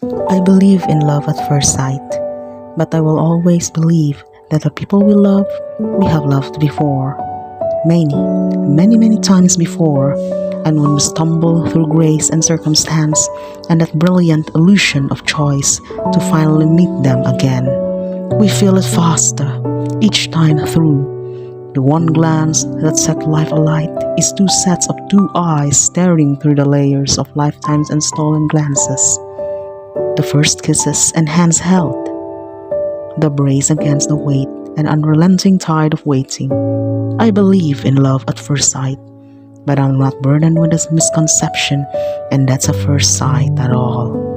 I believe in love at first sight, but I will always believe that the people we love, we have loved before. Many, many times before, and when we stumble through grace and circumstance and that brilliant illusion of choice to finally meet them again, we feel it faster each time through. The one glance that set life alight is two sets of two eyes staring through the layers of lifetimes and stolen glances. The first kisses and hands held, the brace against the weight and unrelenting tide of waiting. I believe in love at first sight, but I'm not burdened with this misconception, and that's a first sight at all.